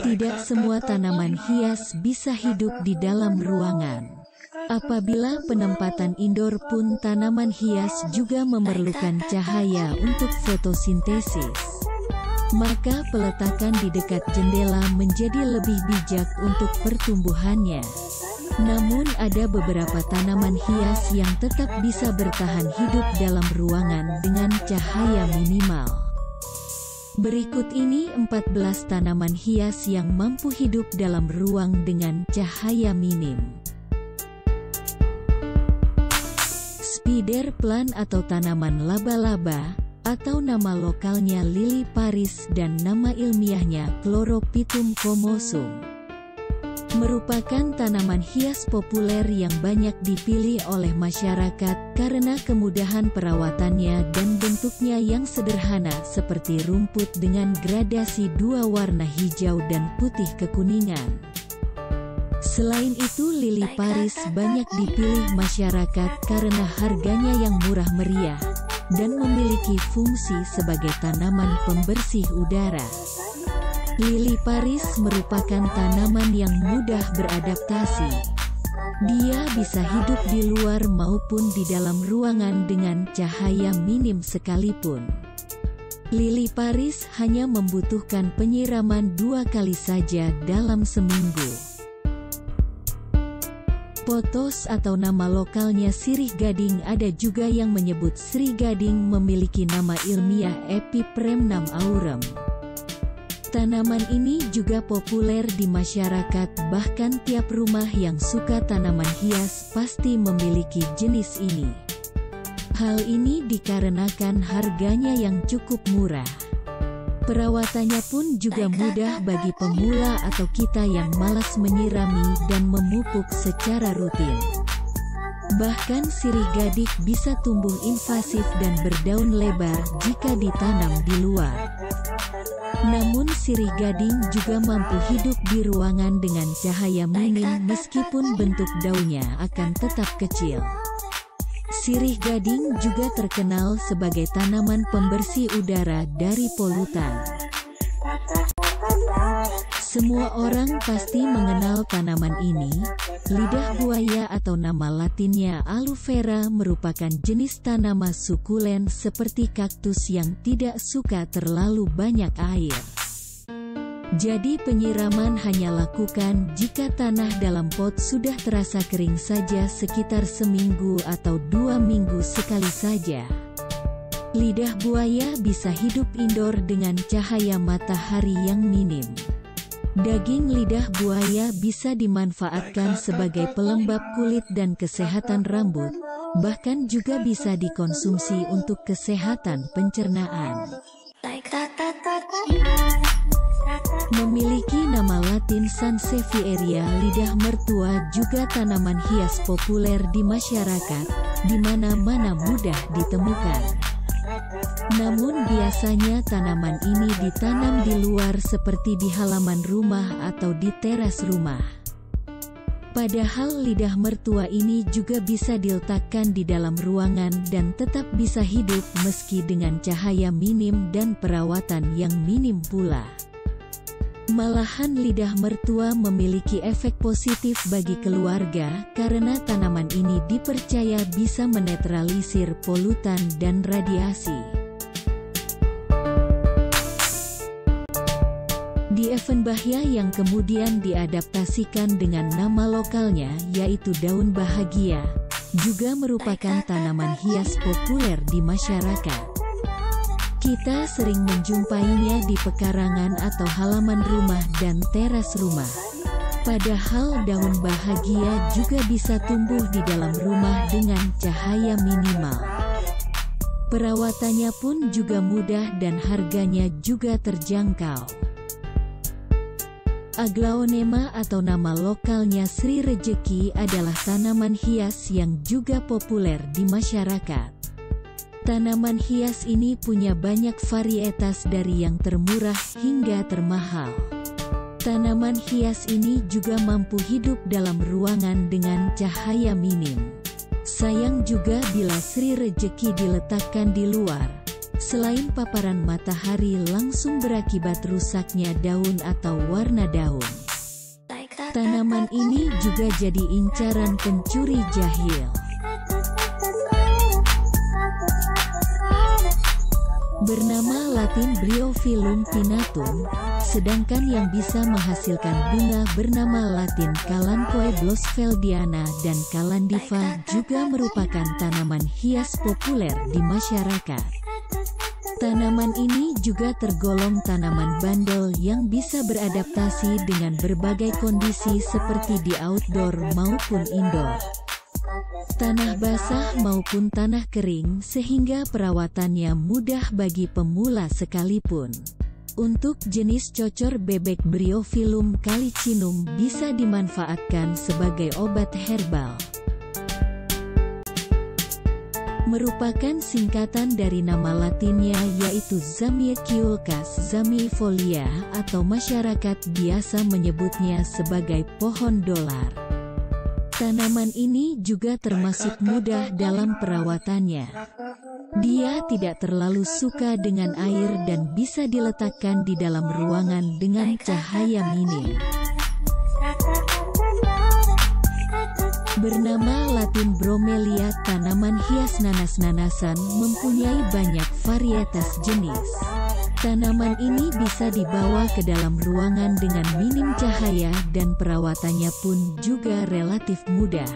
Tidak semua tanaman hias bisa hidup di dalam ruangan. Apabila penempatan indoor pun tanaman hias juga memerlukan cahaya untuk fotosintesis. Maka peletakan di dekat jendela menjadi lebih bijak untuk pertumbuhannya. Namun ada beberapa tanaman hias yang tetap bisa bertahan hidup dalam ruangan dengan cahaya minimal. Berikut ini 14 tanaman hias yang mampu hidup dalam ruang dengan cahaya minim. Spider plant atau tanaman laba-laba, atau nama lokalnya lili Paris dan nama ilmiahnya Chlorophytum comosum. Merupakan tanaman hias populer yang banyak dipilih oleh masyarakat karena kemudahan perawatannya dan bentuknya yang sederhana seperti rumput dengan gradasi dua warna hijau dan putih kekuningan. Selain itu lili Paris banyak dipilih masyarakat karena harganya yang murah meriah dan memiliki fungsi sebagai tanaman pembersih udara. Lili Paris merupakan tanaman yang mudah beradaptasi. Dia bisa hidup di luar maupun di dalam ruangan dengan cahaya minim sekalipun. Lili Paris hanya membutuhkan penyiraman 2 kali saja dalam seminggu. Pothos atau nama lokalnya sirih gading, ada juga yang menyebut sri gading, memiliki nama ilmiah Epipremnum aurum. Tanaman ini juga populer di masyarakat, bahkan tiap rumah yang suka tanaman hias pasti memiliki jenis ini. Hal ini dikarenakan harganya yang cukup murah. Perawatannya pun juga mudah bagi pemula atau kita yang malas menyirami dan memupuk secara rutin. Bahkan sirih gading bisa tumbuh invasif dan berdaun lebar jika ditanam di luar. Namun sirih gading juga mampu hidup di ruangan dengan cahaya minim meskipun bentuk daunnya akan tetap kecil. Sirih gading juga terkenal sebagai tanaman pembersih udara dari polutan. Semua orang pasti mengenal tanaman ini. Lidah buaya atau nama latinnya aloe vera merupakan jenis tanaman sukulen seperti kaktus yang tidak suka terlalu banyak air. Jadi penyiraman hanya lakukan jika tanah dalam pot sudah terasa kering saja, sekitar seminggu atau 2 minggu sekali saja. Lidah buaya bisa hidup indoor dengan cahaya matahari yang minim. Daging lidah buaya bisa dimanfaatkan sebagai pelembab kulit dan kesehatan rambut, bahkan juga bisa dikonsumsi untuk kesehatan pencernaan. Memiliki nama latin Sansevieria, lidah mertua juga tanaman hias populer di masyarakat, di mana-mana mudah ditemukan. Namun biasanya tanaman ini ditanam di luar seperti di halaman rumah atau di teras rumah. Padahal lidah mertua ini juga bisa diletakkan di dalam ruangan dan tetap bisa hidup meski dengan cahaya minim dan perawatan yang minim pula. Malahan lidah mertua memiliki efek positif bagi keluarga karena tanaman ini dipercaya bisa menetralisir polutan dan radiasi. Di Evenbachia yang kemudian diadaptasikan dengan nama lokalnya yaitu daun bahagia, juga merupakan tanaman hias populer di masyarakat. Kita sering menjumpainya di pekarangan atau halaman rumah dan teras rumah. Padahal daun bahagia juga bisa tumbuh di dalam rumah dengan cahaya minimal. Perawatannya pun juga mudah dan harganya juga terjangkau. Aglaonema atau nama lokalnya Sri Rejeki adalah tanaman hias yang juga populer di masyarakat. Tanaman hias ini punya banyak varietas dari yang termurah hingga termahal. Tanaman hias ini juga mampu hidup dalam ruangan dengan cahaya minim. Sayang juga bila Sri Rejeki diletakkan di luar. Selain paparan matahari langsung berakibat rusaknya daun atau warna daun, tanaman ini juga jadi incaran pencuri jahil. Bernama Latin Bryophyllum pinnatum, sedangkan yang bisa menghasilkan bunga bernama Latin Kalanchoe blossfeldiana dan Kalandiva juga merupakan tanaman hias populer di masyarakat. Tanaman ini juga tergolong tanaman bandel yang bisa beradaptasi dengan berbagai kondisi seperti di outdoor maupun indoor, tanah basah maupun tanah kering, sehingga perawatannya mudah bagi pemula sekalipun. Untuk jenis cocor bebek Bryophyllum calicinum bisa dimanfaatkan sebagai obat herbal. Merupakan singkatan dari nama latinnya yaitu Zamieculcas zamiifolia atau masyarakat biasa menyebutnya sebagai pohon dolar. Tanaman ini juga termasuk mudah dalam perawatannya. Dia tidak terlalu suka dengan air dan bisa diletakkan di dalam ruangan dengan cahaya minim. Bernama Latin Bromelia, tanaman hias nanas-nanasan mempunyai banyak varietas jenis. Tanaman ini bisa dibawa ke dalam ruangan dengan minim cahaya dan perawatannya pun juga relatif mudah.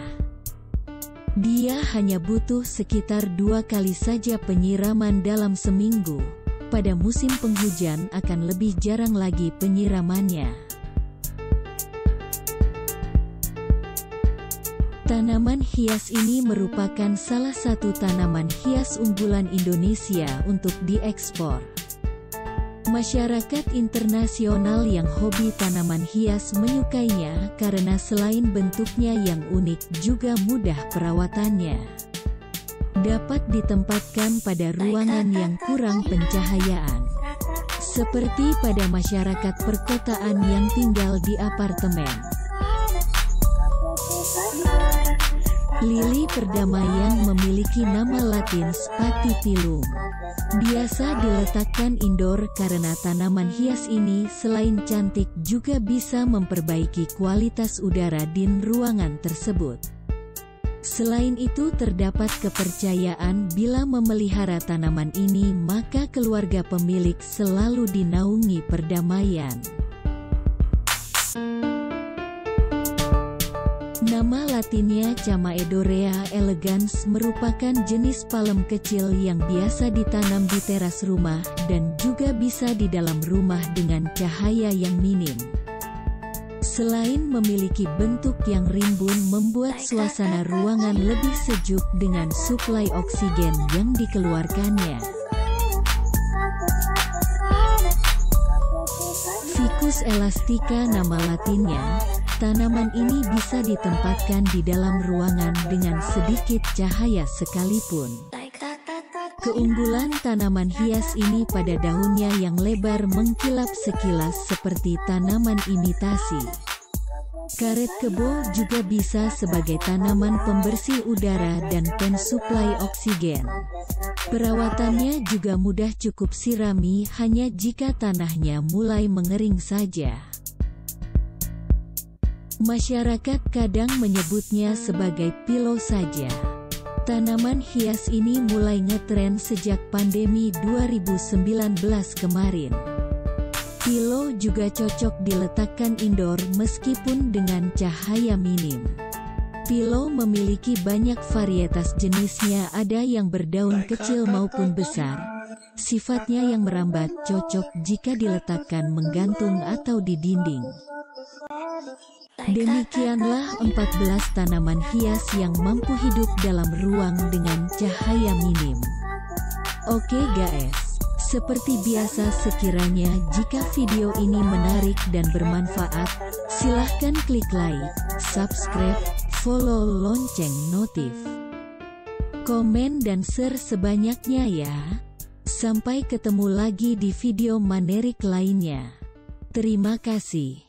Dia hanya butuh sekitar 2 kali saja penyiraman dalam seminggu. Pada musim penghujan akan lebih jarang lagi penyiramannya. Tanaman hias ini merupakan salah satu tanaman hias unggulan Indonesia untuk diekspor. Masyarakat internasional yang hobi tanaman hias menyukainya karena selain bentuknya yang unik juga mudah perawatannya. Dapat ditempatkan pada ruangan yang kurang pencahayaan, seperti pada masyarakat perkotaan yang tinggal di apartemen. Lili perdamaian memiliki nama latin Spathiphyllum. Biasa diletakkan indoor karena tanaman hias ini selain cantik juga bisa memperbaiki kualitas udara di ruangan tersebut. Selain itu terdapat kepercayaan bila memelihara tanaman ini maka keluarga pemilik selalu dinaungi perdamaian. Nama latinnya Chamaedorea elegans merupakan jenis palem kecil yang biasa ditanam di teras rumah dan juga bisa di dalam rumah dengan cahaya yang minim. Selain memiliki bentuk yang rimbun membuat suasana ruangan lebih sejuk dengan suplai oksigen yang dikeluarkannya. Ficus elastica nama latinnya. Tanaman ini bisa ditempatkan di dalam ruangan dengan sedikit cahaya sekalipun. Keunggulan tanaman hias ini pada daunnya yang lebar mengkilap sekilas seperti tanaman imitasi. Karet kebo juga bisa sebagai tanaman pembersih udara dan pensuplai oksigen. Perawatannya juga mudah, cukup sirami hanya jika tanahnya mulai mengering saja. Masyarakat kadang menyebutnya sebagai pilo saja. Tanaman hias ini mulai ngetren sejak pandemi 2019 kemarin. Pilo juga cocok diletakkan indoor meskipun dengan cahaya minim. Pilo memiliki banyak varietas jenisnya, ada yang berdaun kecil maupun besar. Sifatnya yang merambat cocok jika diletakkan menggantung atau di dinding. Demikianlah 14 tanaman hias yang mampu hidup dalam ruang dengan cahaya minim. Oke guys, seperti biasa sekiranya jika video ini menarik dan bermanfaat, silahkan klik like, subscribe, follow lonceng notif, komen dan share sebanyaknya ya. Sampai ketemu lagi di video menarik lainnya. Terima kasih.